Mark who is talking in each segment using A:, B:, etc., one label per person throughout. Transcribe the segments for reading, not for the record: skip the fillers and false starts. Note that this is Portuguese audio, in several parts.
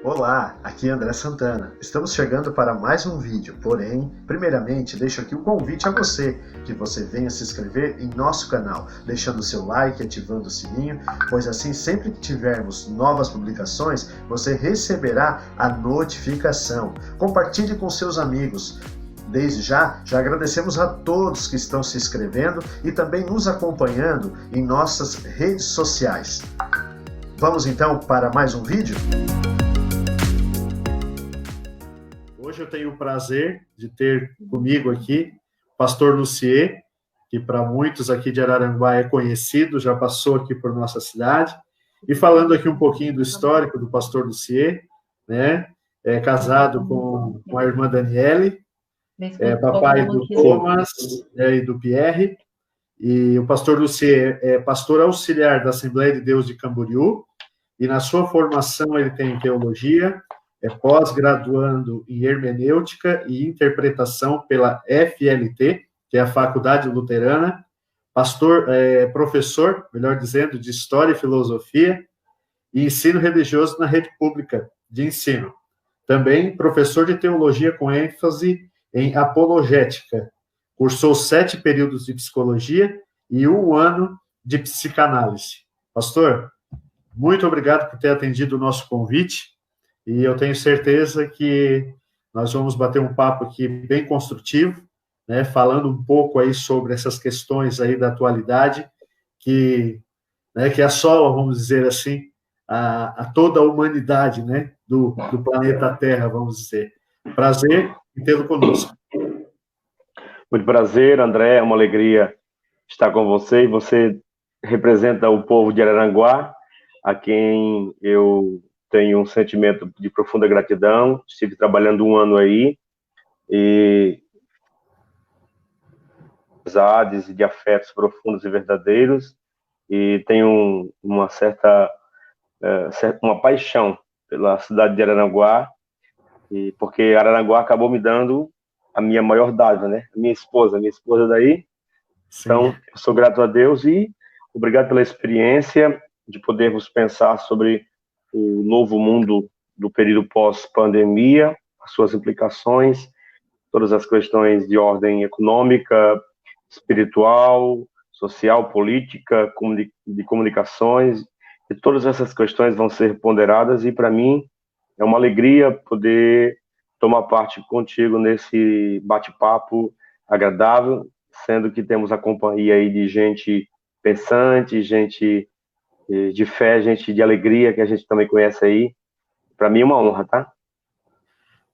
A: Olá, aqui é André Santana. Estamos chegando para mais um vídeo, porém, primeiramente, deixo aqui o convite a você, que você venha se inscrever em nosso canal, deixando seu like, ativando o sininho, pois assim, sempre que tivermos novas publicações, você receberá a notificação. Compartilhe com seus amigos. Desde já agradecemos a todos que estão se inscrevendo e também nos acompanhando em nossas redes sociais. Vamos então para mais um vídeo? Hoje eu tenho o prazer de ter comigo aqui o pastor Lucier, que para muitos aqui de Araranguá é conhecido, já passou aqui por nossa cidade, e falando aqui um pouquinho do histórico do pastor Lucier, né? É casado com a irmã Daniele, papai do Thomas e do Pierre, e o pastor Lucier é pastor auxiliar da Assembleia de Deus de Camboriú, e na sua formação ele tem teologia, é pós-graduando em hermenêutica e interpretação pela FLT, que é a Faculdade Luterana, professor, melhor dizendo, de História e Filosofia e Ensino Religioso na Rede Pública de Ensino. Também professor de Teologia com ênfase em Apologética. Cursou 7 períodos de Psicologia e 1 ano de Psicanálise. Pastor, muito obrigado por ter atendido o nosso convite. E eu tenho certeza que nós vamos bater um papo aqui bem construtivo, né, falando um pouco aí sobre essas questões aí da atualidade que assolam, vamos dizer assim, a toda a humanidade, né, do planeta Terra, vamos dizer. Prazer em tê-lo conosco.
B: Muito prazer, André, é uma alegria estar com você. Você representa o povo de Araranguá, a quem eu tenho um sentimento de profunda gratidão. Estive trabalhando 1 ano aí, e amizades e de afetos profundos e verdadeiros, e tenho uma uma paixão pela cidade de Araranguá, e porque Araranguá acabou me dando a minha maior dádiva, né? A minha esposa daí. Sim. Então, eu sou grato a Deus e obrigado pela experiência de podermos pensar sobre o novo mundo do período pós-pandemia, as suas implicações, todas as questões de ordem econômica, espiritual, social, política, de comunicações, e todas essas questões vão ser ponderadas, e para mim é uma alegria poder tomar parte contigo nesse bate-papo agradável, sendo que temos a companhia aí de gente pensante, gente de fé, gente de alegria, que a gente também conhece aí. Para mim é uma honra, tá?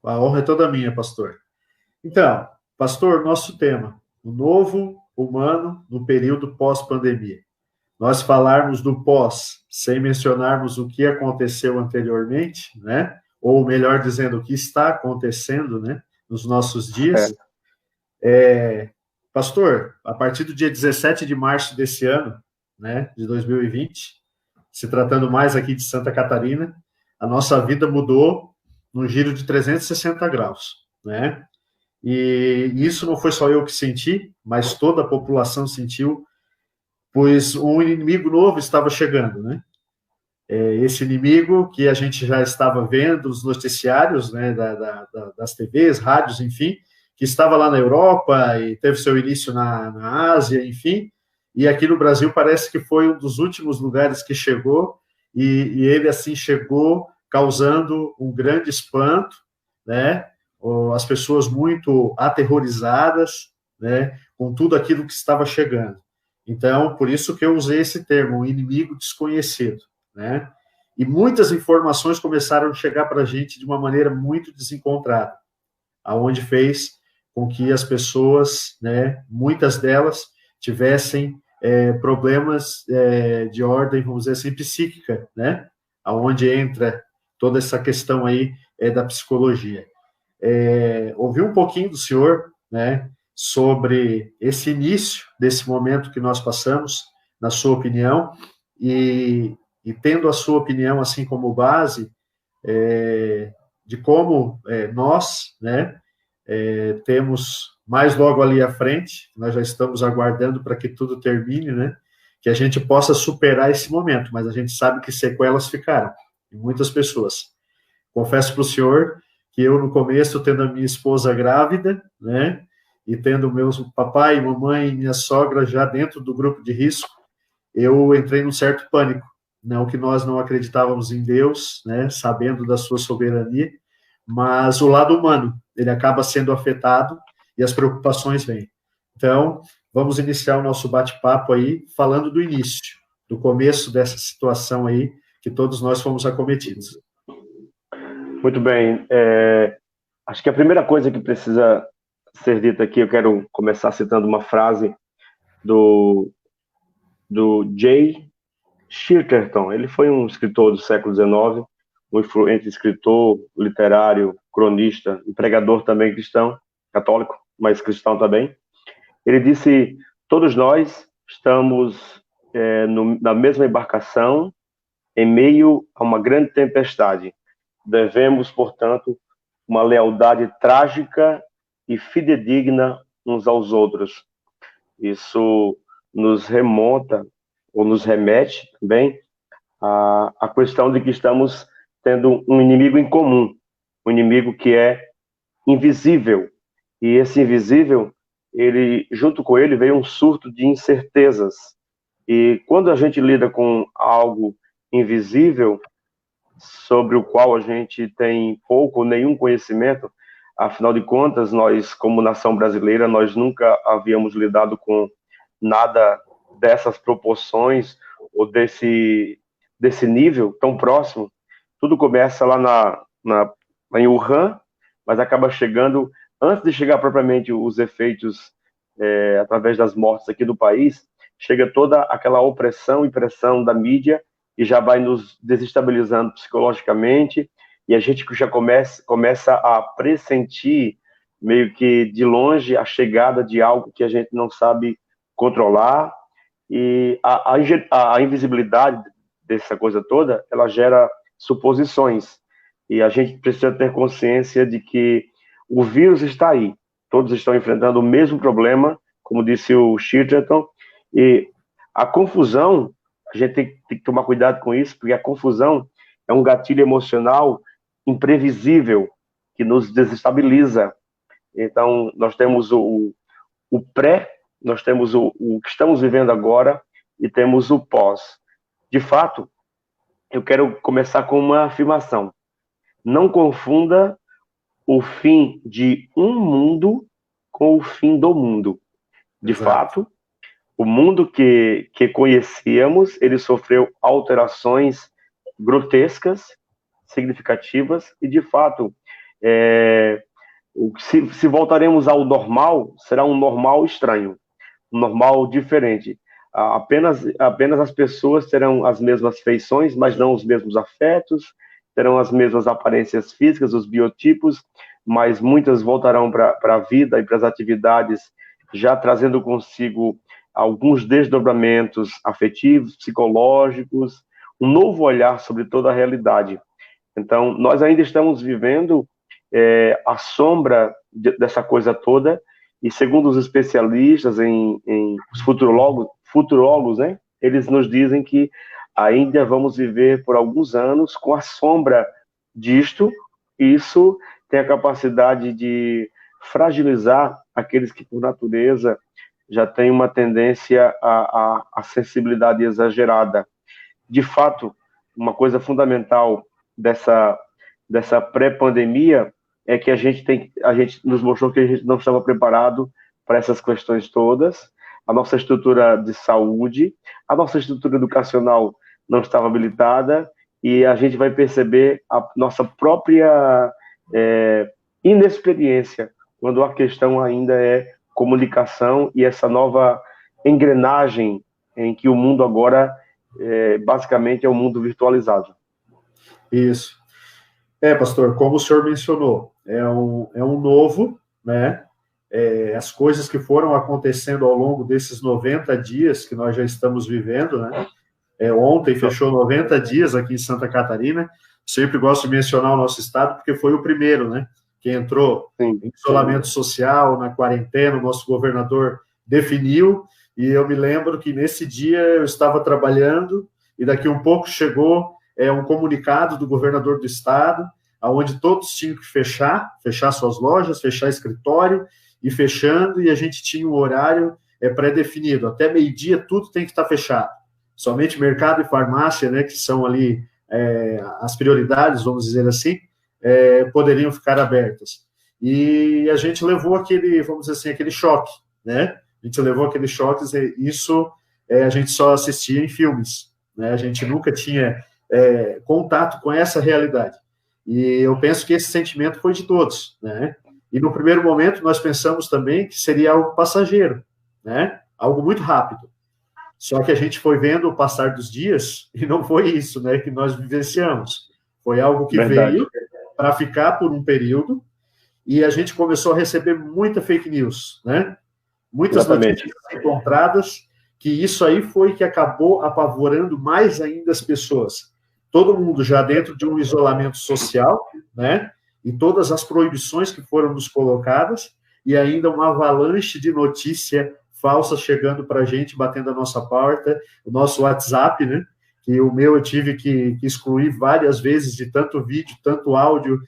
A: A honra é toda minha, pastor. Então, pastor, nosso tema, o novo humano no período pós-pandemia. Nós falarmos do pós, sem mencionarmos o que aconteceu anteriormente, né? Ou melhor dizendo, o que está acontecendo, né? Nos nossos dias. Pastor, a partir do dia 17 de março desse ano, né, de 2020, se tratando mais aqui de Santa Catarina, a nossa vida mudou num giro de 360 graus, né? E isso não foi só eu que senti, mas toda a população sentiu, pois um inimigo novo estava chegando, né? Esse inimigo que a gente já estava vendo nos noticiários, né, das TVs, rádios, enfim, que estava lá na Europa e teve seu início na Ásia, enfim, e aqui no Brasil parece que foi um dos últimos lugares que chegou, e ele assim chegou causando um grande espanto, né? As pessoas muito aterrorizadas, né? Com tudo aquilo que estava chegando. Então, por isso que eu usei esse termo, um inimigo desconhecido, né? E muitas informações começaram a chegar para a gente de uma maneira muito desencontrada, aonde fez com que as pessoas, né, muitas delas, tivessem problemas de ordem, vamos dizer assim, psíquica, né? Aonde entra toda essa questão aí da psicologia. Ouvi um pouquinho do senhor, né, sobre esse início desse momento que nós passamos, na sua opinião, e tendo a sua opinião assim como base de como nós, né, temos mais logo ali à frente, nós já estamos aguardando para que tudo termine, né, que a gente possa superar esse momento, mas a gente sabe que sequelas ficaram em muitas pessoas. Confesso para o senhor que eu, no começo, tendo a minha esposa grávida, né, e tendo meus papai, mamãe e minha sogra já dentro do grupo de risco, eu entrei num certo pânico, não que nós não acreditávamos em Deus, né, sabendo da sua soberania, mas o lado humano, ele acaba sendo afetado e as preocupações vêm. Então, vamos iniciar o nosso bate-papo aí, falando do início, do começo dessa situação aí, que todos nós fomos acometidos.
B: Muito bem. Acho que a primeira coisa que precisa ser dita aqui, eu quero começar citando uma frase do J. Chesterton. Ele foi um escritor do século XIX, um influente escritor, literário, cronista, e pregador também cristão, católico, mas cristão também. Ele disse: todos nós estamos na mesma embarcação, em meio a uma grande tempestade. Devemos, portanto, uma lealdade trágica e fidedigna uns aos outros. Isso nos remonta, ou nos remete também, à questão de que estamos tendo um inimigo em comum, um inimigo que é invisível. E esse invisível, junto com ele, veio um surto de incertezas. E quando a gente lida com algo invisível, sobre o qual a gente tem pouco ou nenhum conhecimento, afinal de contas, nós, como nação brasileira, nós nunca havíamos lidado com nada dessas proporções ou desse nível tão próximo. Tudo começa lá em Wuhan, mas acaba chegando, antes de chegar propriamente os efeitos através das mortes aqui do país, chega toda aquela opressão e pressão da mídia, e já vai nos desestabilizando psicologicamente, e a gente já começa a pressentir, meio que de longe, a chegada de algo que a gente não sabe controlar, e a invisibilidade dessa coisa toda, ela gera suposições, e a gente precisa ter consciência de que o vírus está aí, todos estão enfrentando o mesmo problema, como disse o Chesterton, e a confusão, a gente tem que tomar cuidado com isso, porque a confusão é um gatilho emocional imprevisível, que nos desestabiliza. Então, nós temos o pré, nós temos o que estamos vivendo agora e temos o pós. De fato, eu quero começar com uma afirmação. Não confunda o fim de um mundo com o fim do mundo. De fato, o mundo que conhecíamos, ele sofreu alterações grotescas, significativas, e de fato, se voltaremos ao normal, será um normal estranho, um normal diferente. Apenas as pessoas terão as mesmas feições, mas não os mesmos afetos, terão as mesmas aparências físicas, os biotipos, mas muitas voltarão para a vida e para as atividades, já trazendo consigo alguns desdobramentos afetivos, psicológicos, um novo olhar sobre toda a realidade. Então, nós ainda estamos vivendo a sombra dessa coisa toda, e segundo os especialistas, os futurólogos, né, eles nos dizem que ainda vamos viver por alguns anos com a sombra disto, e isso tem a capacidade de fragilizar aqueles que, por natureza, já têm uma tendência à sensibilidade exagerada. De fato, uma coisa fundamental dessa pré-pandemia é que a gente nos mostrou que a gente não estava preparado para essas questões todas. A nossa estrutura de saúde, a nossa estrutura educacional não estava habilitada, e a gente vai perceber a nossa própria inexperiência quando a questão ainda é comunicação e essa nova engrenagem em que o mundo agora basicamente é um mundo virtualizado.
A: Isso. Pastor, como o senhor mencionou, é um novo, né? As coisas que foram acontecendo ao longo desses 90 dias que nós já estamos vivendo, né? Ontem fechou 90 dias aqui em Santa Catarina. Sempre gosto de mencionar o nosso estado, porque foi o primeiro, né? Que entrou em isolamento social, na quarentena, o nosso governador definiu, e eu me lembro que nesse dia eu estava trabalhando, e daqui um pouco chegou um comunicado do governador do estado, onde todos tinham que fechar suas lojas, fechar escritório, e fechando, e a gente tinha um horário pré-definido. Até meio-dia tudo tem que estar fechado. Somente mercado e farmácia, né, que são ali as prioridades, vamos dizer assim, poderiam ficar abertas. E a gente levou aquele, vamos dizer assim, aquele choque, né? A gente levou aquele choque, e isso a gente só assistia em filmes, né? A gente nunca tinha contato com essa realidade. E eu penso que esse sentimento foi de todos, né? E no primeiro momento nós pensamos também que seria algo passageiro, né? Algo muito rápido. Só que a gente foi vendo o passar dos dias e não foi isso, né, que nós vivenciamos. Foi algo que veio para ficar por um período e a gente começou a receber muita fake news, né? Muitas notícias encontradas, que isso aí foi que acabou apavorando mais ainda as pessoas. Todo mundo já dentro de um isolamento social, né? E todas as proibições que foram nos colocadas, e ainda uma avalanche de notícia falsa chegando para a gente, batendo a nossa porta, o nosso WhatsApp, né? Que o meu eu tive que excluir várias vezes de tanto vídeo, tanto áudio.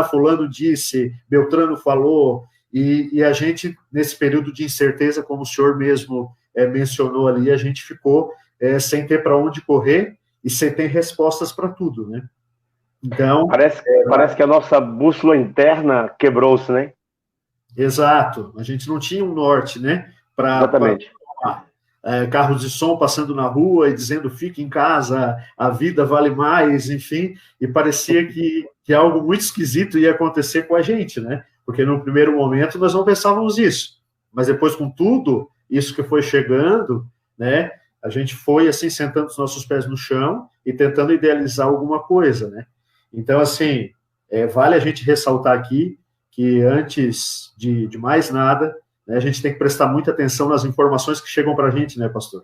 A: Fulano disse, Beltrano falou, e a gente, nesse período de incerteza, como o senhor mesmo mencionou ali, a gente ficou sem ter para onde correr e sem ter respostas para tudo, né? Então,
B: parece que a nossa bússola interna quebrou-se, né?
A: Exato. A gente não tinha um norte, né?
B: Exatamente.
A: Carros de som passando na rua e dizendo fique em casa, a vida vale mais, enfim. E parecia que algo muito esquisito ia acontecer com a gente, né? Porque no primeiro momento nós não pensávamos isso. Mas depois, com tudo isso que foi chegando, né? A gente foi, assim, sentando os nossos pés no chão e tentando idealizar alguma coisa, né? Então, assim, vale a gente ressaltar aqui que antes de mais nada, né, a gente tem que prestar muita atenção nas informações que chegam para a gente, né, pastor?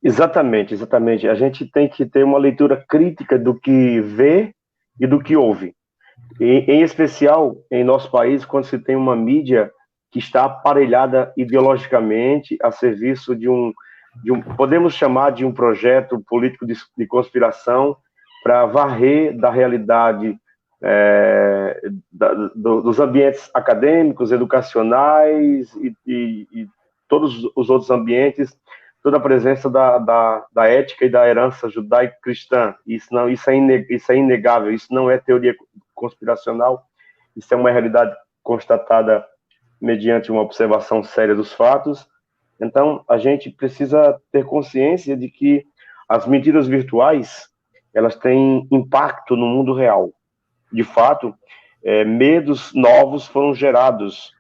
B: Exatamente, exatamente. A gente tem que ter uma leitura crítica do que vê e do que ouve. Em especial, em nosso país, quando se tem uma mídia que está aparelhada ideologicamente a serviço de um podemos chamar de um projeto político de conspiração para varrer da realidade dos ambientes acadêmicos, educacionais e todos os outros ambientes, toda a presença da ética e da herança judaico-cristã. Isso é inegável, isso não é teoria conspiracional, isso é uma realidade constatada mediante uma observação séria dos fatos. Então, a gente precisa ter consciência de que as mentiras virtuais, elas têm impacto no mundo real. De fato, medos novos foram gerados,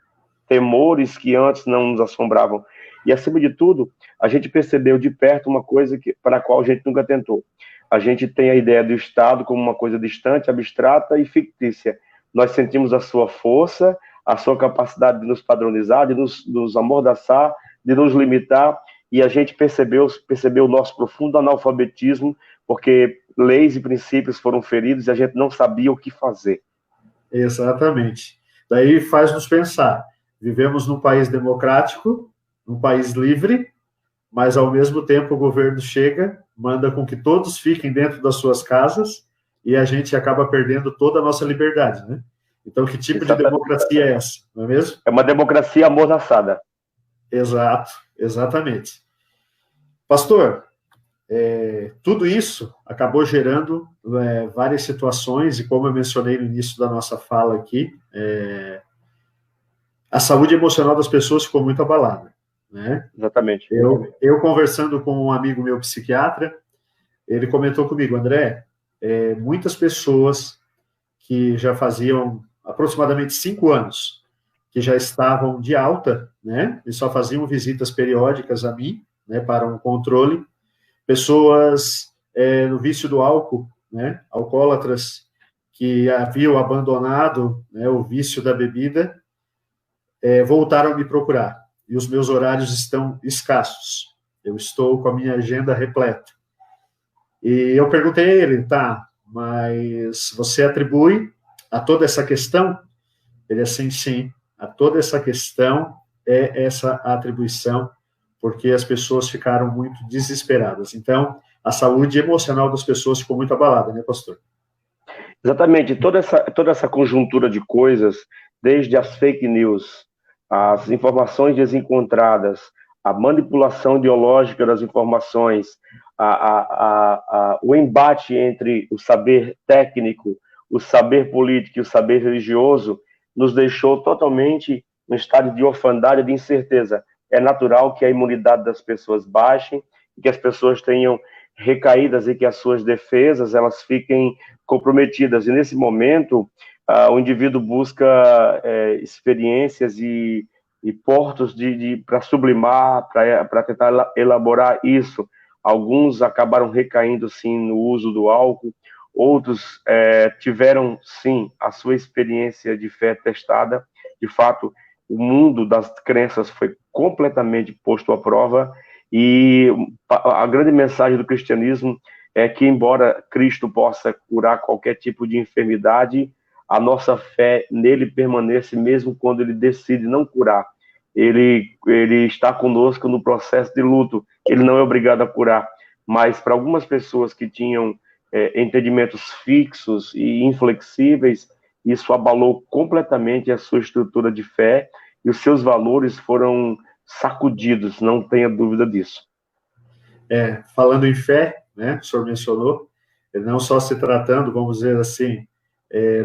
B: temores que antes não nos assombravam. E, acima de tudo, a gente percebeu de perto uma coisa para a qual a gente nunca tentou. A gente tem a ideia do Estado como uma coisa distante, abstrata e fictícia. Nós sentimos a sua força, a sua capacidade de nos padronizar, de nos amordaçar, de nos limitar, e a gente percebeu o nosso profundo analfabetismo, porque leis e princípios foram feridos e a gente não sabia o que fazer.
A: Exatamente. Daí faz nos pensar, vivemos num país democrático, num país livre, mas ao mesmo tempo o governo chega, manda com que todos fiquem dentro das suas casas e a gente acaba perdendo toda a nossa liberdade, né? Então, que tipo de democracia é essa, não é mesmo?
B: É uma democracia amordaçada.
A: Exato, exatamente. Pastor, tudo isso acabou gerando várias situações, e como eu mencionei no início da nossa fala aqui, a saúde emocional das pessoas ficou muito abalada, né?
B: Exatamente.
A: Eu conversando com um amigo meu psiquiatra, ele comentou comigo, André, muitas pessoas que já faziam aproximadamente 5 anos, que já estavam de alta, né, e só faziam visitas periódicas a mim, né, para um controle, pessoas no vício do álcool, né, alcoólatras que haviam abandonado, né, o vício da bebida, voltaram a me procurar, e os meus horários estão escassos, eu estou com a minha agenda repleta. E eu perguntei a ele, tá, mas você atribui a toda essa questão? Ele assim, sim, a toda essa questão é essa atribuição, porque as pessoas ficaram muito desesperadas. Então, a saúde emocional das pessoas ficou muito abalada, né, pastor?
B: Exatamente, toda essa conjuntura de coisas, desde as fake news, as informações desencontradas, a manipulação ideológica das informações, o embate entre o saber técnico, o saber político e o saber religioso, nos deixou totalmente em estado de orfandade, de incerteza. É natural que a imunidade das pessoas baixe, que as pessoas tenham recaídas e que as suas defesas elas fiquem comprometidas. E nesse momento, o indivíduo busca experiências e portos para sublimar, para tentar elaborar isso. Alguns acabaram recaindo, sim, no uso do álcool, outros tiveram, sim, a sua experiência de fé testada. De fato, o mundo das crenças foi completamente posto à prova, e a grande mensagem do cristianismo é que, embora Cristo possa curar qualquer tipo de enfermidade, a nossa fé nele permanece mesmo quando ele decide não curar. Ele está conosco no processo de luto, ele não é obrigado a curar, mas para algumas pessoas que tinham entendimentos fixos e inflexíveis, isso abalou completamente a sua estrutura de fé e os seus valores foram sacudidos, não tenha dúvida disso.
A: Falando em fé, né, o senhor mencionou, não só se tratando, vamos dizer assim,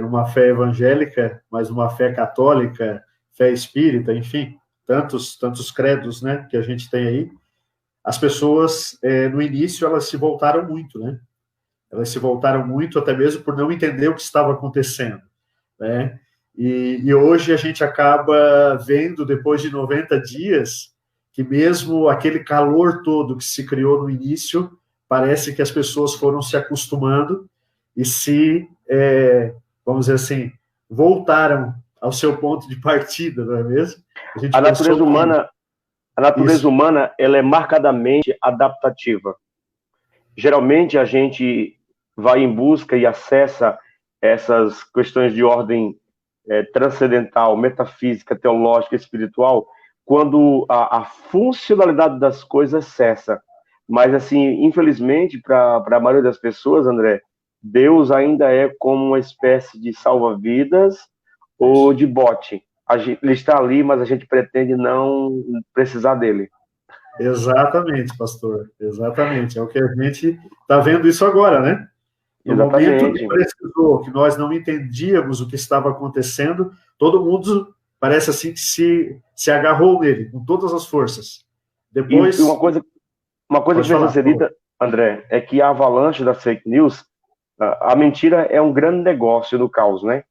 A: numa fé evangélica, mas uma fé católica, fé espírita, enfim, tantos credos, né, que a gente tem aí. As pessoas, no início, elas se voltaram muito, né? Elas se voltaram muito, até mesmo por não entender o que estava acontecendo, né? E hoje a gente acaba vendo, depois de 90 dias, que mesmo aquele calor todo que se criou no início, parece que as pessoas foram se acostumando e vamos dizer assim, voltaram ao seu ponto de partida, não é mesmo?
B: A natureza humana, ela é marcadamente adaptativa. Geralmente a gente vai em busca e acessa essas questões de ordem transcendental, metafísica, teológica, espiritual, quando a funcionalidade das coisas cessa. Mas, assim, infelizmente, para a maioria das pessoas, André, Deus ainda é como uma espécie de salva-vidas ou de bote. Ele está ali, mas a gente pretende não precisar dele.
A: Exatamente, pastor. Exatamente. É o que a gente está vendo isso agora, né? No
B: Exatamente.
A: momento que precisou, que nós não entendíamos o que estava acontecendo, todo mundo parece assim que se agarrou nele, com todas as forças. Depois...
B: E uma coisa que precisa ser dita, André, é que a avalanche das fake news, a mentira é um grande negócio do caos, né?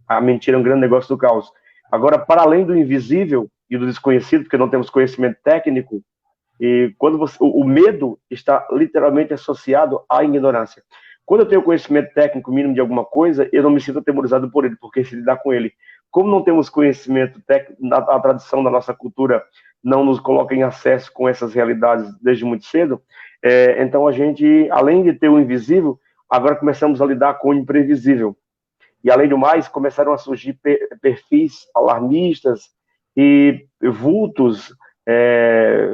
B: A mentira é um grande negócio do caos. Agora, para além do invisível e do desconhecido, porque não temos conhecimento técnico, e quando o medo está literalmente associado à ignorância. Quando eu tenho conhecimento técnico mínimo de alguma coisa, eu não me sinto atemorizado por ele, porque se lidar com ele. Como não temos conhecimento técnico, a tradição da nossa cultura não nos coloca em acesso com essas realidades desde muito cedo, então a gente, além de ter o invisível, agora começamos a lidar com o imprevisível. E, além do mais, começaram a surgir perfis alarmistas e vultos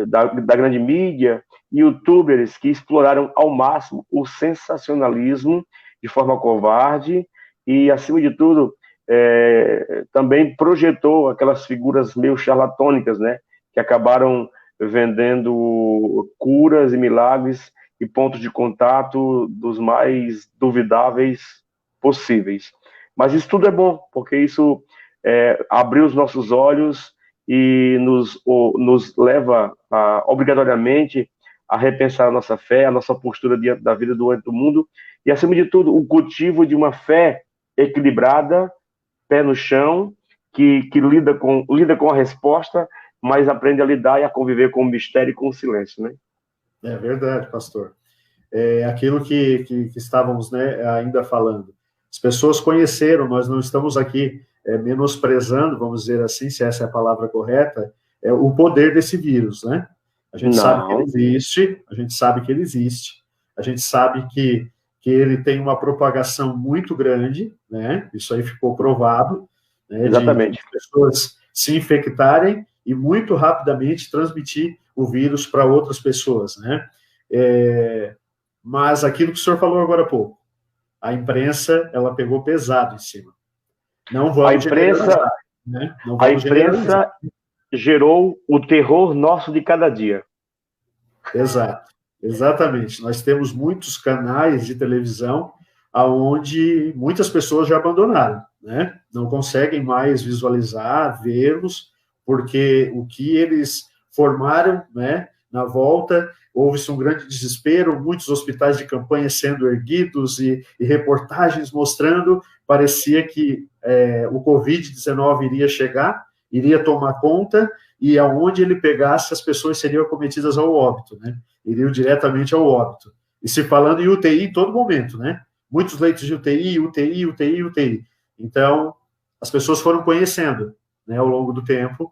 B: da grande mídia, youtubers que exploraram ao máximo o sensacionalismo de forma covarde e, acima de tudo, também projetou aquelas figuras meio charlatônicas, né, que acabaram vendendo curas e milagres e pontos de contato dos mais duvidáveis possíveis. Mas isso tudo é bom, porque isso abriu os nossos olhos e nos leva obrigatoriamente a repensar a nossa fé, a nossa postura diante da vida, diante do mundo, e, acima de tudo, o cultivo de uma fé equilibrada, pé no chão, que lida com a resposta, mas aprende a lidar e a conviver com o mistério e com o silêncio, né?
A: É verdade, pastor. Aquilo que estávamos, né, ainda falando. As pessoas conheceram, nós não estamos aqui menosprezando, vamos dizer assim, se essa é a palavra correta, o poder desse vírus, né? A gente sabe que ele existe, a gente sabe que ele tem uma propagação muito grande, né? Isso aí ficou provado, né?
B: Exatamente.
A: De pessoas se infectarem e muito rapidamente transmitir o vírus para outras pessoas, né? Mas aquilo que o senhor falou agora há pouco, a imprensa, ela pegou pesado em cima. Não vamos
B: a imprensa,
A: né? Não
B: a imprensa gerou o terror nosso de cada dia.
A: Exato, exatamente. Nós temos muitos canais de televisão aonde muitas pessoas já abandonaram, né? Não conseguem mais visualizar, vê-los, porque o que eles formaram, né, na volta, houve-se um grande desespero, muitos hospitais de campanha sendo erguidos e reportagens mostrando, parecia que o Covid-19 iria chegar, iria tomar conta, e aonde ele pegasse, as pessoas seriam acometidas ao óbito, né? Iriam diretamente ao óbito. E se falando em UTI em todo momento, né? Muitos leitos de UTI, UTI, UTI, UTI. Então, as pessoas foram conhecendo, né, ao longo do tempo,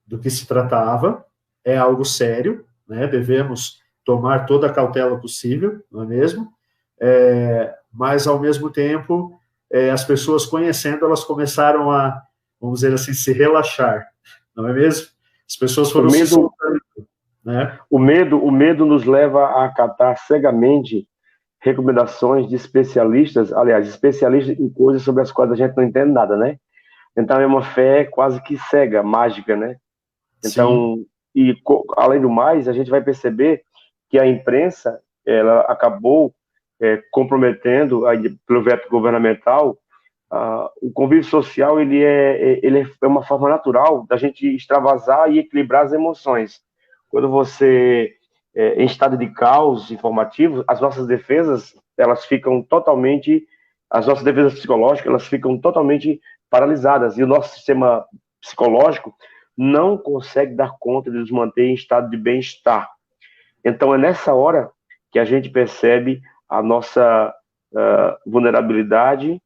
A: do que se tratava, é algo sério, né? Devemos tomar toda a cautela possível, não é mesmo? Mas, ao mesmo tempo, as pessoas conhecendo, elas começaram a, vamos dizer assim, se relaxar, não é mesmo? As pessoas foram se soltando, né?
B: O medo nos leva a acatar cegamente recomendações de especialistas, aliás, especialistas em coisas sobre as quais a gente não entende nada, né? Então é uma fé quase que cega, mágica, né? Então, sim. E além do mais, a gente vai perceber que a imprensa, ela acabou comprometendo, pelo veto governamental, o convívio social, ele é uma forma natural da gente extravasar e equilibrar as emoções. Quando você, em estado de caos informativo, as nossas defesas, elas ficam totalmente, as nossas defesas psicológicas, elas ficam totalmente paralisadas, e o nosso sistema psicológico não consegue dar conta de nos manter em estado de bem-estar. Então, é nessa hora que a gente percebe a nossa vulnerabilidade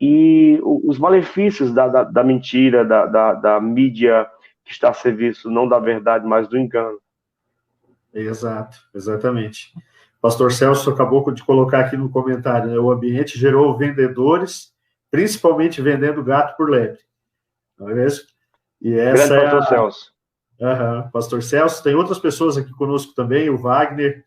B: e os malefícios da mentira, da mídia que está a serviço não da verdade, mas do engano.
A: Exato, exatamente. Pastor Celso acabou de colocar aqui no comentário, né? O ambiente gerou vendedores, principalmente vendendo gato por lebre. Não é mesmo? E essa
B: grande pastor Celso.
A: Pastor Celso. Tem outras pessoas aqui conosco também, o Wagner,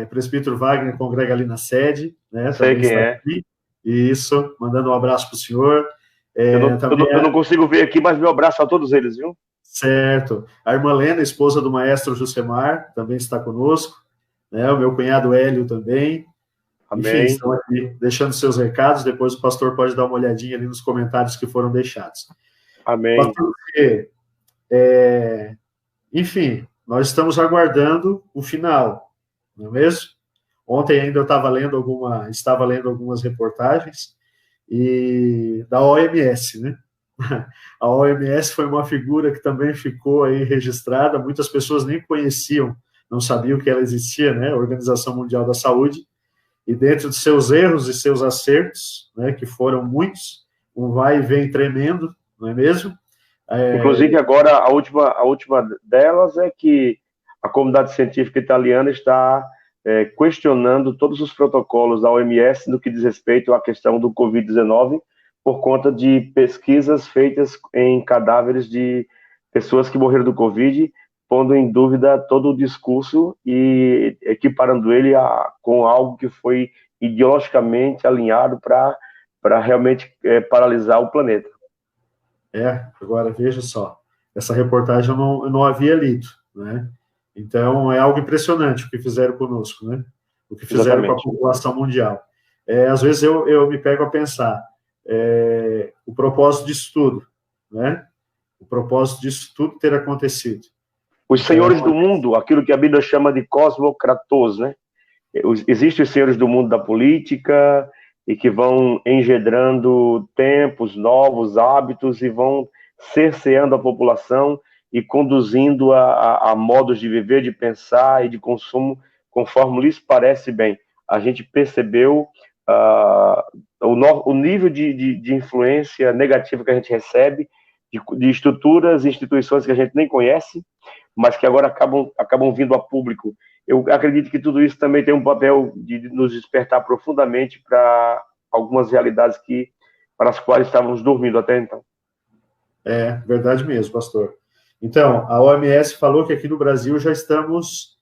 A: presbítero Wagner, congrega ali na sede, né?
B: Sei quem é.
A: Aqui. Isso, mandando um abraço para o senhor.
B: Eu não consigo ver aqui, mas meu abraço a todos eles, viu?
A: Certo. A irmã Lena, esposa do maestro Josemar, também está conosco. Né? O meu cunhado Hélio também.
B: Amém.
A: Enfim, estão aqui deixando seus recados. Depois o pastor pode dar uma olhadinha ali nos comentários que foram deixados.
B: Amém.
A: Pastor, enfim, nós estamos aguardando o final, não é mesmo? Ontem ainda eu estava lendo algumas reportagens e da OMS, né? A OMS foi uma figura que também ficou aí registrada, muitas pessoas nem conheciam, não sabiam que ela existia, né? A Organização Mundial da Saúde, e dentro de seus erros e seus acertos, né, que foram muitos, um vai e vem tremendo, não é mesmo?
B: Inclusive, agora, a última delas é que a comunidade científica italiana está questionando todos os protocolos da OMS no que diz respeito à questão do Covid-19, por conta de pesquisas feitas em cadáveres de pessoas que morreram do Covid, pondo em dúvida todo o discurso e equiparando ele com algo que foi ideologicamente alinhado para realmente paralisar o planeta.
A: Agora veja só, essa reportagem eu não havia lido, né? Então é algo impressionante o que fizeram conosco, né? O que fizeram Exatamente. Com a população mundial. Às vezes eu me pego a pensar, o propósito disso tudo, né? O propósito disso tudo ter acontecido.
B: Os senhores do mundo, aquilo que a Bíblia chama de cosmocratos, né? Existem os senhores do mundo da política e que vão engendrando tempos novos, hábitos e vão cerceando a população e conduzindo a modos de viver, de pensar e de consumo conforme lhes parece bem. A gente percebeu o nível de influência negativa que a gente recebe de estruturas e instituições que a gente nem conhece, mas que agora acabam vindo a público. Eu acredito que tudo isso também tem um papel de nos despertar profundamente para algumas realidades para as quais estávamos dormindo até então.
A: Verdade mesmo, pastor. Então, a OMS falou que aqui no Brasil já estamos,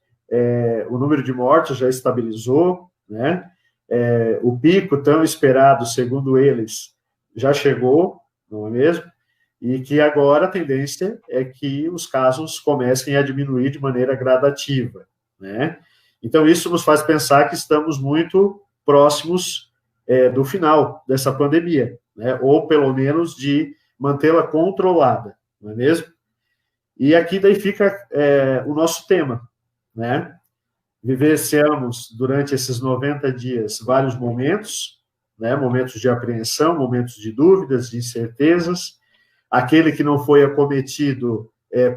A: o número de mortes já estabilizou, né? o pico tão esperado, segundo eles, já chegou, não é mesmo? E que agora a tendência é que os casos comecem a diminuir de maneira gradativa, né? Então, isso nos faz pensar que estamos muito próximos do final dessa pandemia, né? Ou, pelo menos, de mantê-la controlada, não é mesmo? E aqui daí fica o nosso tema, né? Vivenciamos, durante esses 90 dias, vários momentos, né? Momentos de apreensão, momentos de dúvidas, de incertezas. Aquele que não foi acometido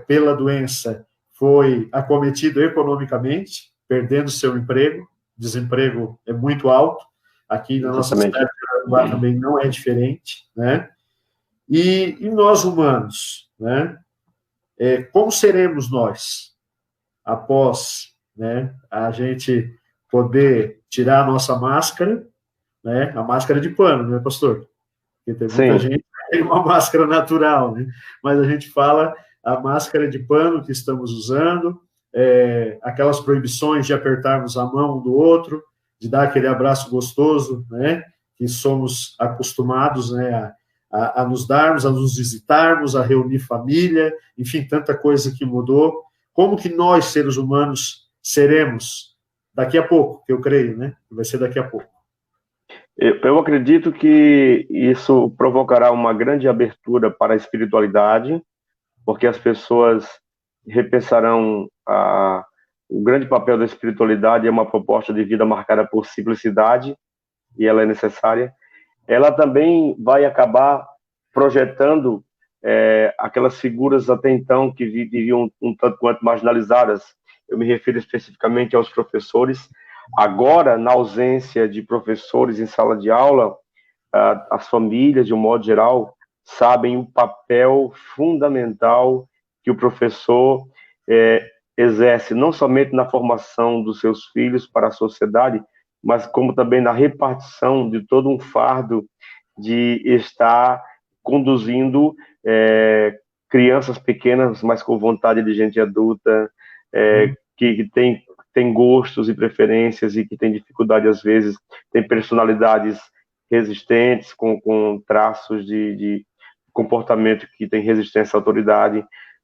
A: pela doença foi acometido economicamente, perdendo seu emprego. Desemprego é muito alto. Aqui na nossa cidade de Aranguá também não é diferente, né? E nós humanos, né? Como seremos nós após, né, a gente poder tirar a nossa máscara, né? A máscara de pano, né, pastor? Porque tem muita gente que tem uma máscara natural, né? Mas a gente fala a máscara de pano que estamos usando, aquelas proibições de apertarmos a mão um do outro, de dar aquele abraço gostoso, né? Que somos acostumados, né? A nos darmos, a nos visitarmos, a reunir família, enfim, tanta coisa que mudou. Como que nós, seres humanos, seremos daqui a pouco, que eu creio, né? Que vai ser daqui a pouco.
B: Eu acredito que isso provocará uma grande abertura para a espiritualidade, porque as pessoas repensarão o grande papel da espiritualidade. É uma proposta de vida marcada por simplicidade, e ela é necessária. Ela também vai acabar projetando aquelas figuras até então que viviam um tanto quanto marginalizadas. Eu me refiro especificamente aos professores. Agora, na ausência de professores em sala de aula, as famílias, de um modo geral, sabem o papel fundamental que o professor exerce, não somente na formação dos seus filhos para a sociedade, mas como também na repartição de todo um fardo de estar conduzindo crianças pequenas, mas com vontade de gente adulta, que tem gostos e preferências e que tem dificuldade, às vezes, tem personalidades resistentes, com traços de comportamento que tem resistência à autoridade.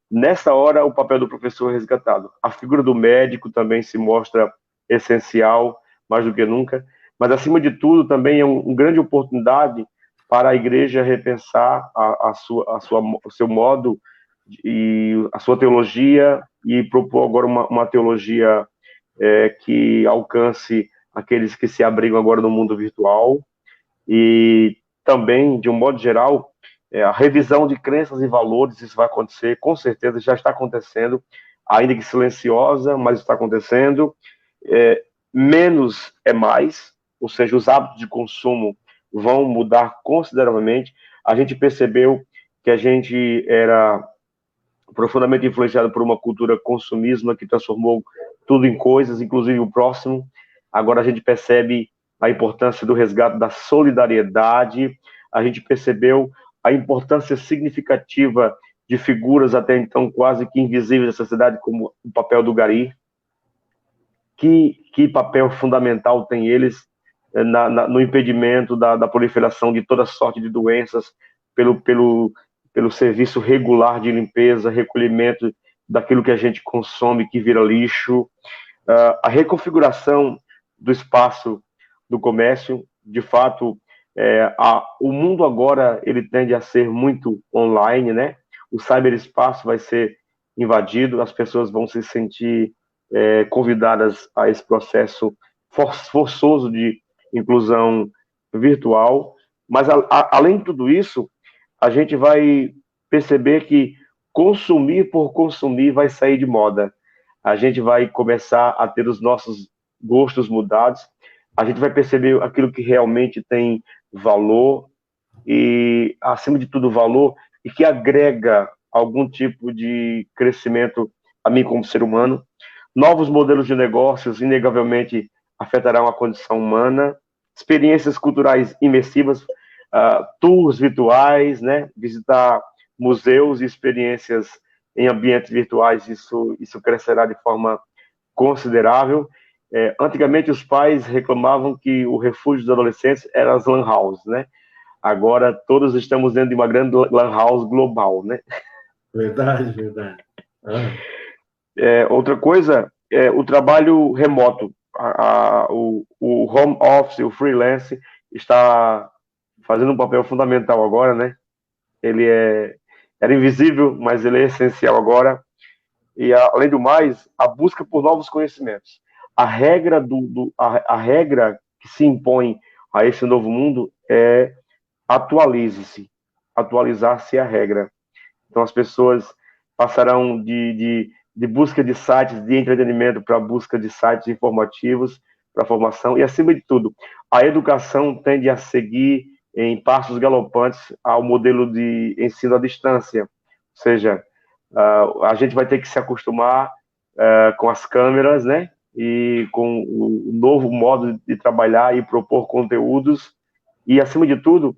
B: Nessa hora, o papel do professor é resgatado. A figura do médico também se mostra essencial, mais do que nunca, mas, acima de tudo, também é uma grande oportunidade para a igreja repensar o seu modo e a sua teologia, e propor agora uma teologia que alcance aqueles que se abrigam agora no mundo virtual, e também, de um modo geral, a revisão de crenças e valores. Isso vai acontecer, com certeza, já está acontecendo, ainda que silenciosa, mas está acontecendo. Menos é mais, ou seja, os hábitos de consumo vão mudar consideravelmente. A gente percebeu que a gente era profundamente influenciado por uma cultura consumista que transformou tudo em coisas, inclusive o próximo. Agora a gente percebe a importância do resgate da solidariedade. A gente percebeu a importância significativa de figuras até então quase que invisíveis da sociedade, como o papel do gari. Que papel fundamental tem eles no impedimento da proliferação de toda sorte de doenças, pelo serviço regular de limpeza, recolhimento daquilo que a gente consome, que vira lixo, a reconfiguração do espaço do comércio. De fato, o mundo agora ele tende a ser muito online, né? O cyberespaço vai ser invadido, as pessoas vão se sentir convidadas a esse processo forçoso de inclusão virtual. Mas, além de tudo isso, a gente vai perceber que consumir por consumir vai sair de moda. A gente vai começar a ter os nossos gostos mudados, a gente vai perceber aquilo que realmente tem valor e, acima de tudo, valor, e que agrega algum tipo de crescimento a mim como ser humano. Novos modelos de negócios, inegavelmente, afetarão a condição humana. Experiências culturais imersivas, tours virtuais, né? Visitar museus e experiências em ambientes virtuais, isso crescerá de forma considerável. Antigamente os pais reclamavam que o refúgio dos adolescentes era as lan houses, né? Agora todos estamos dentro de uma grande lan house global, né?
A: Verdade, verdade. Ah,
B: Outra coisa é o trabalho remoto, o home office, o freelance está fazendo um papel fundamental agora, né? Ele era invisível, mas ele é essencial agora. E além do mais, a busca por novos conhecimentos. A regra a regra que se impõe a esse novo mundo é atualize-se. Atualizar-se é a regra. Então as pessoas passarão de busca de sites de entretenimento para busca de sites informativos para formação e, acima de tudo, a educação tende a seguir em passos galopantes ao modelo de ensino à distância, ou seja, a gente vai ter que se acostumar com as câmeras, né, e com o novo modo de trabalhar e propor conteúdos e, acima de tudo,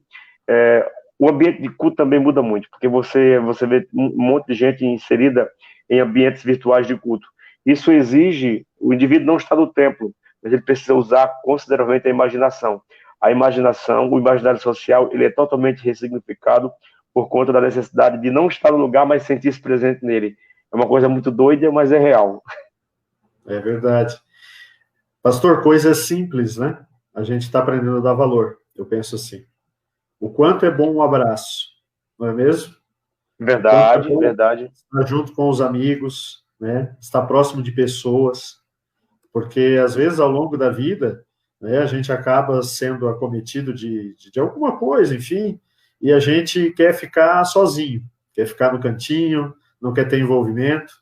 B: o ambiente de culto também muda muito, porque você vê um monte de gente inserida em ambientes virtuais de culto. Isso exige, o indivíduo não está no templo, mas ele precisa usar consideravelmente a imaginação. A imaginação, o imaginário social, ele é totalmente ressignificado por conta da necessidade de não estar no lugar, mas sentir-se presente nele. É uma coisa muito doida, mas é real.
A: é verdade. Pastor, coisa simples, né? A gente está aprendendo a dar valor. Eu penso assim. O quanto é bom um abraço, não é mesmo?
B: Verdade,
A: É
B: verdade.
A: estar junto com os amigos, né? Estar próximo de pessoas, porque às vezes ao longo da vida, né, a gente acaba sendo acometido de alguma coisa, enfim, e a gente quer ficar sozinho, quer ficar no cantinho, não quer ter envolvimento,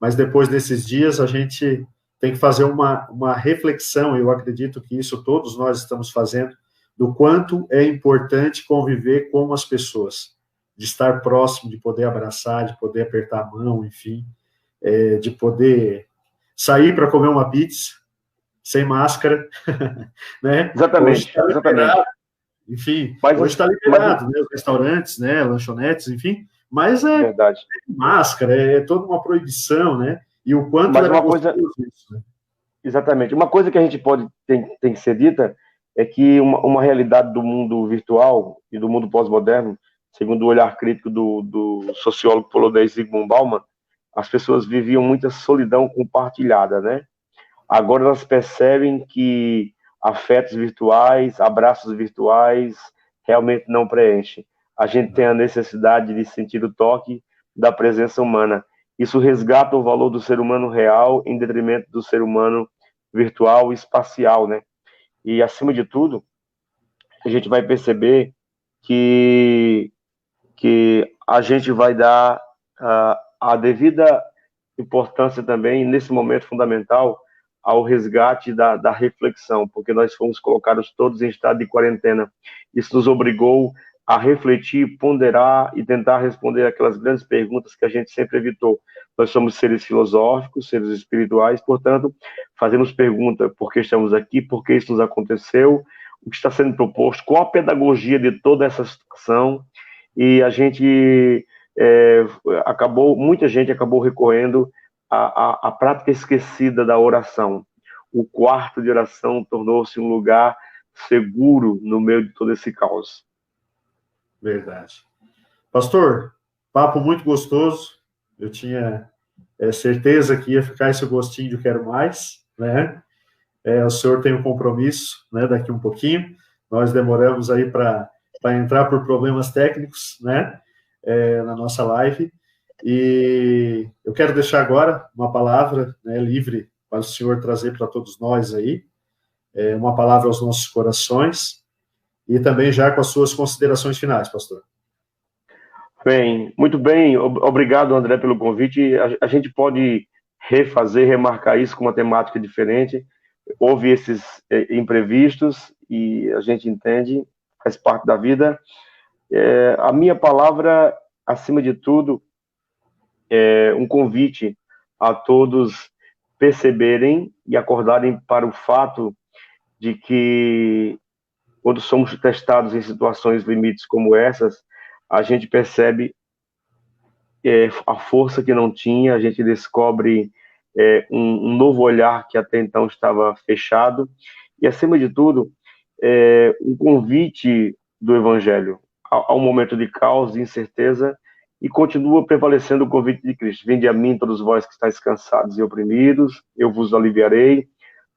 A: mas depois desses dias a gente tem que fazer uma reflexão, e eu acredito que isso todos nós estamos fazendo, do quanto é importante conviver com as pessoas, de estar próximo, de poder abraçar, de poder apertar a mão, enfim, de poder sair para comer uma pizza sem máscara, né? Hoje
B: Exatamente,
A: está
B: exatamente.
A: liberado, enfim,
B: Mas,
A: hoje está
B: mas
A: liberado, né? Os restaurantes, né? Lanchonetes, enfim, mas é
B: verdade.
A: máscara, é toda uma proibição, né? E o quanto
B: Mas
A: era
B: uma coisa,
A: gostoso isso, né?
B: exatamente. Uma coisa que a gente tem que ser dita é que uma realidade do mundo virtual e do mundo pós-moderno, segundo o olhar crítico do sociólogo polonês Zygmunt Bauman, as pessoas viviam muita solidão compartilhada, né? Agora elas percebem que afetos virtuais, abraços virtuais, realmente não preenchem. A gente tem a necessidade de sentir o toque da presença humana. Isso resgata o valor do ser humano real em detrimento do ser humano virtual e espacial, né? E, acima de tudo, a gente vai perceber que, que a gente vai dar a devida importância também, nesse momento fundamental, ao resgate da reflexão, porque nós fomos colocados todos em estado de quarentena. Isso nos obrigou a refletir, ponderar e tentar responder aquelas grandes perguntas que a gente sempre evitou. Nós somos seres filosóficos, seres espirituais, portanto, fazemos pergunta: por que estamos aqui, por que isso nos aconteceu, o que está sendo proposto, qual a pedagogia de toda essa situação, e a gente muita gente acabou recorrendo à prática esquecida da oração. O quarto de oração tornou-se um lugar seguro no meio de todo esse caos.
A: Verdade. Pastor, papo muito gostoso. Eu tinha certeza que ia ficar esse gostinho de quero mais, né? O senhor tem um compromisso, né? Daqui um pouquinho. Nós demoramos aí para entrar por problemas técnicos, né? Na nossa live. E eu quero deixar agora uma palavra, né, livre para o senhor trazer para todos nós aí, uma palavra aos nossos corações e também já com as suas considerações finais, pastor.
B: Bem, muito bem. Obrigado, André, pelo convite. A gente pode remarcar isso com uma temática diferente. Houve esses imprevistos e a gente entende, faz parte da vida. A minha palavra, acima de tudo, é um convite a todos perceberem e acordarem para o fato de que, quando somos testados em situações limites como essas, a gente percebe a força que não tinha, a gente descobre um novo olhar que até então estava fechado, e, acima de tudo, um convite do Evangelho ao momento de caos, de incerteza, e continua prevalecendo o convite de Cristo. Vinde a mim, todos vós que estáis cansados e oprimidos, eu vos aliviarei.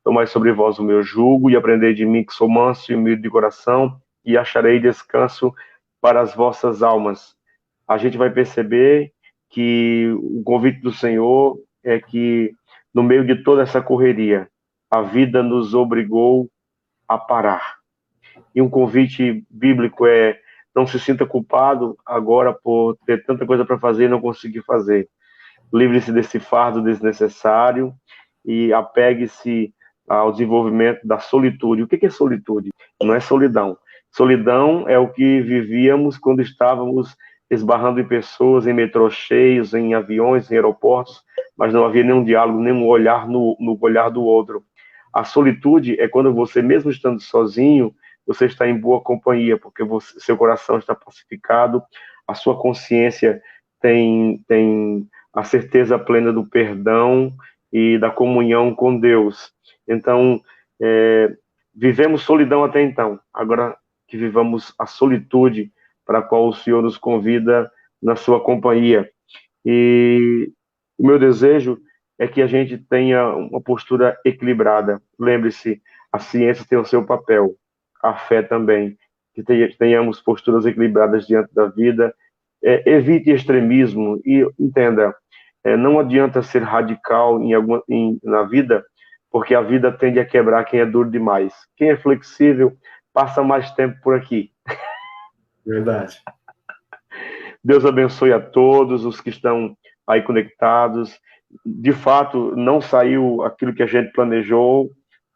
B: Tomai sobre vós o meu jugo e aprendei de mim, que sou manso e humilde de coração, e acharei descanso para as vossas almas. A gente vai perceber que o convite do Senhor é que, no meio de toda essa correria, a vida nos obrigou a parar. E um convite bíblico é: não se sinta culpado agora por ter tanta coisa para fazer e não conseguir fazer. Livre-se desse fardo desnecessário e apegue-se ao desenvolvimento da solitude. O que é solitude? Não é solidão. Solidão é o que vivíamos quando estávamos esbarrando em pessoas, em metrôs cheios, em aviões, em aeroportos, mas não havia nenhum diálogo, nenhum olhar no olhar do outro. A solitude é quando você, mesmo estando sozinho, você está em boa companhia, porque seu coração está pacificado, a sua consciência tem a certeza plena do perdão e da comunhão com Deus. Então, vivemos solidão até então, agora que vivamos a solitude para a qual o Senhor nos convida na sua companhia. E o meu desejo é que a gente tenha uma postura equilibrada. Lembre-se, a ciência tem o seu papel, a fé também, que tenhamos posturas equilibradas diante da vida. Evite extremismo e entenda, não adianta ser radical na vida, porque a vida tende a quebrar quem é duro demais. Quem é flexível passa mais tempo por aqui.
A: Verdade.
B: Deus abençoe a todos os que estão aí conectados. De fato, não saiu aquilo que a gente planejou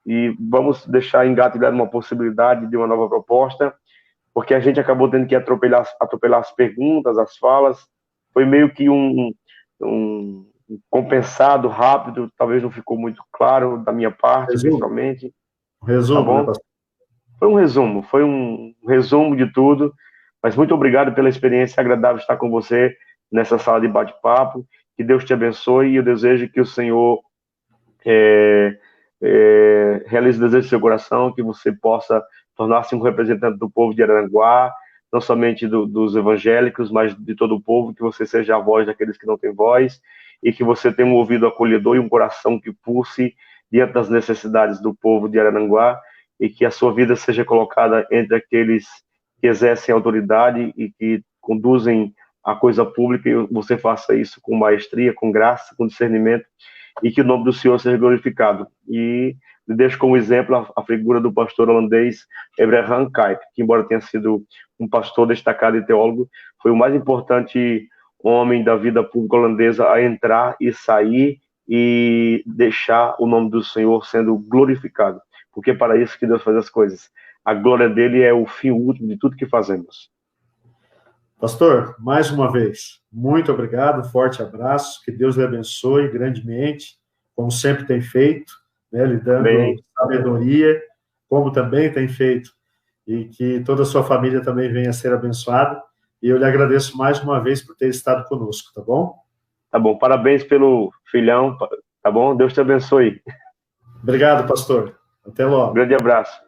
B: e vamos deixar engatilhar uma possibilidade de uma nova proposta, porque a gente acabou tendo que atropelar as perguntas, as falas. Foi meio que um compensado rápido, talvez não ficou muito claro da minha parte, principalmente.
A: Resumo,
B: tá bom?
A: Né,
B: foi um resumo de tudo, mas muito obrigado pela experiência, agradável estar com você nessa sala de bate-papo. Que Deus te abençoe e eu desejo que o Senhor realize o desejo do seu coração, que você possa tornar-se um representante do povo de Araranguá, não somente dos evangélicos, mas de todo o povo, que você seja a voz daqueles que não têm voz e que você tenha um ouvido acolhedor e um coração que pulse diante das necessidades do povo de Araranguá e que a sua vida seja colocada entre aqueles que exercem autoridade e que conduzem a coisa pública, e você faça isso com maestria, com graça, com discernimento, e que o nome do Senhor seja glorificado. E deixo como exemplo a figura do pastor holandês Abraham Kuyper, que, embora tenha sido um pastor destacado e teólogo, foi o mais importante homem da vida pública holandesa a entrar e sair e deixar o nome do Senhor sendo glorificado, porque é para isso que Deus faz as coisas. A glória dele é o fim último de tudo que fazemos.
A: Pastor, mais uma vez, muito obrigado, forte abraço, que Deus lhe abençoe grandemente, como sempre tem feito, né, lhe dando sabedoria, como também tem feito, e que toda a sua família também venha a ser abençoada, e eu lhe agradeço mais uma vez por ter estado conosco, tá bom?
B: Tá bom, parabéns pelo filhão, tá bom? Deus te abençoe.
A: Obrigado, pastor. Até logo.
B: Um grande abraço.